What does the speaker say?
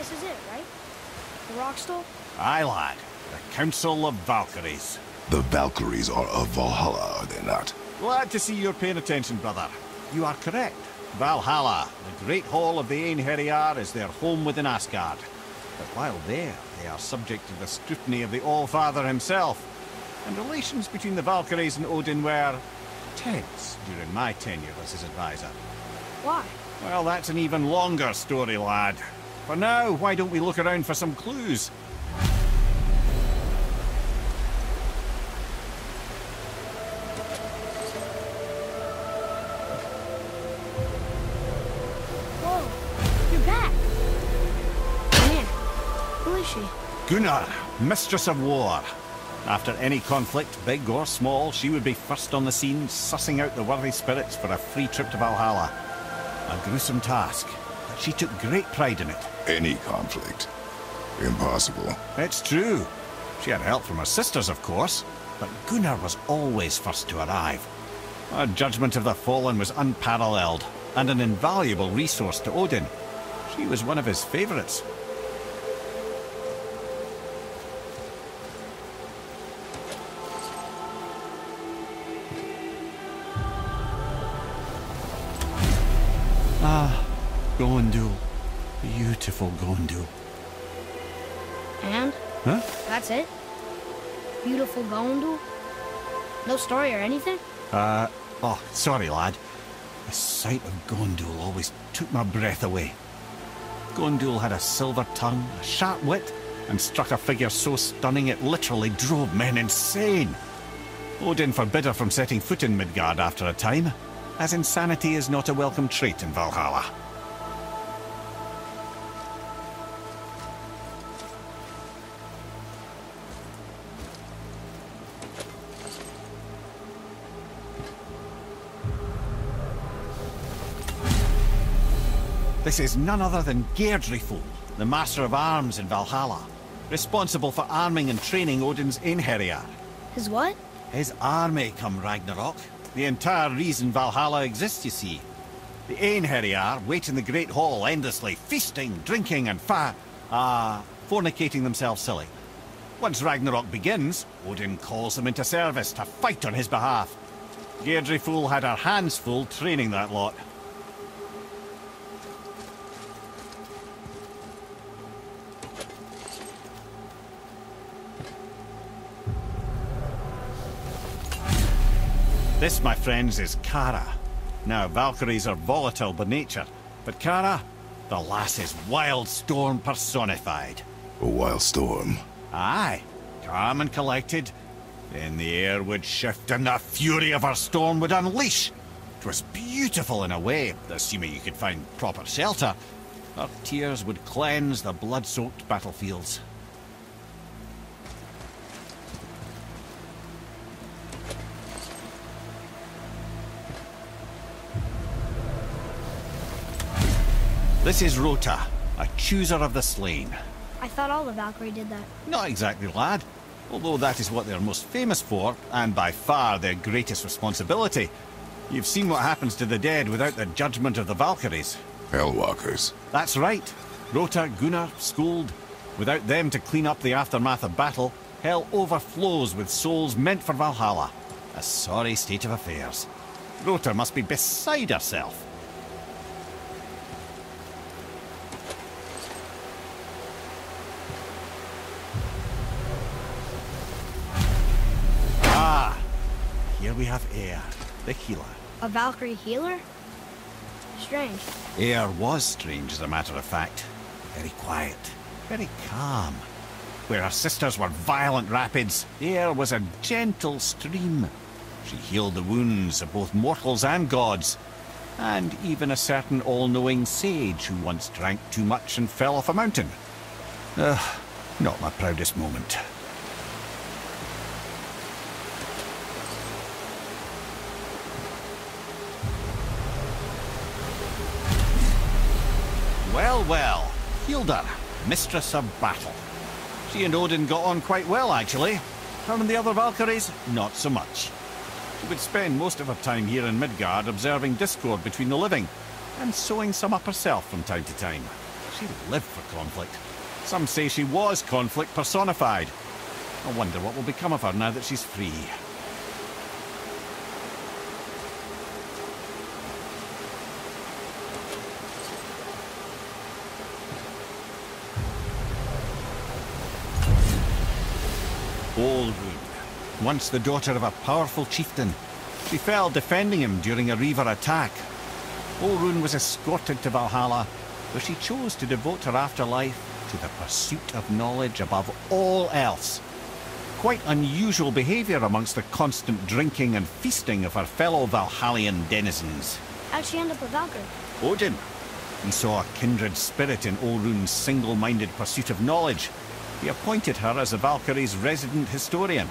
This is it, right? The Rockstall? Aye, lad. The Council of Valkyries. The Valkyries are of Valhalla, are they not? Glad to see you're paying attention, brother. You are correct. Valhalla, the great hall of the Einherjar, is their home within Asgard. But while there, they are subject to the scrutiny of the All-Father himself. And relations between the Valkyries and Odin were tense during my tenure as his advisor. Why? Well, that's an even longer story, lad. For now, why don't we look around for some clues? Whoa, you're back. Come here. Who is she? Gunnar, Mistress of War. After any conflict, big or small, she would be first on the scene, sussing out the worthy spirits for a free trip to Valhalla. A gruesome task, but she took great pride in it. Any conflict. Impossible. It's true. She had help from her sisters, of course, but Gunnar was always first to arrive. Her judgment of the fallen was unparalleled, and an invaluable resource to Odin. She was one of his favourites. Ah, Gondul. Beautiful Gondul. And? Huh? That's it? Beautiful Gondul? No story or anything? Oh, sorry, lad. The sight of Gondul always took my breath away. Gondul had a silver tongue, a sharp wit, and struck a figure so stunning it literally drove men insane. Odin forbid her from setting foot in Midgard after a time, as insanity is not a welcome trait in Valhalla. This is none other than Geirdriful, the Master of Arms in Valhalla, responsible for arming and training Odin's Einherjar. His what? His army come Ragnarok. The entire reason Valhalla exists, you see. The Einherjar wait in the Great Hall endlessly, feasting, drinking, and fornicating themselves silly. Once Ragnarok begins, Odin calls them into service to fight on his behalf. Geirdriful had her hands full training that lot. This, my friends, is Kara. Now, Valkyries are volatile by nature, but Kara, the lass is wild storm personified. A wild storm? Aye, calm and collected. Then the air would shift and the fury of her storm would unleash. 'Twas beautiful in a way, assuming you could find proper shelter. Her tears would cleanse the blood-soaked battlefields. This is Rota, a chooser of the slain. I thought all the Valkyrie did that. Not exactly, lad. Although that is what they're most famous for, and by far their greatest responsibility. You've seen what happens to the dead without the judgment of the Valkyries. Hellwalkers. That's right. Rota, Gunnar, Skuld. Without them to clean up the aftermath of battle, hell overflows with souls meant for Valhalla. A sorry state of affairs. Rota must be beside herself. Here we have Eir, the healer. A Valkyrie healer? Strange. Eir was strange, as a matter of fact. Very quiet, very calm. Where her sisters were violent rapids, Eir was a gentle stream. She healed the wounds of both mortals and gods, and even a certain all-knowing sage who once drank too much and fell off a mountain. Not my proudest moment. Well, Hilda, Mistress of Battle. She and Odin got on quite well, actually. Her and the other Valkyries, not so much. She would spend most of her time here in Midgard observing discord between the living, and sewing some up herself from time to time. She lived for conflict. Some say she was conflict personified. I wonder what will become of her now that she's free. Olrun, once the daughter of a powerful chieftain. She fell defending him during a Reaver attack. Olrun was escorted to Valhalla, where she chose to devote her afterlife to the pursuit of knowledge above all else. Quite unusual behaviour amongst the constant drinking and feasting of her fellow Valhallian denizens. How'd she end up a Valkyrie? Odin. He saw a kindred spirit in Olrun's single-minded pursuit of knowledge. He appointed her as the Valkyrie's resident historian.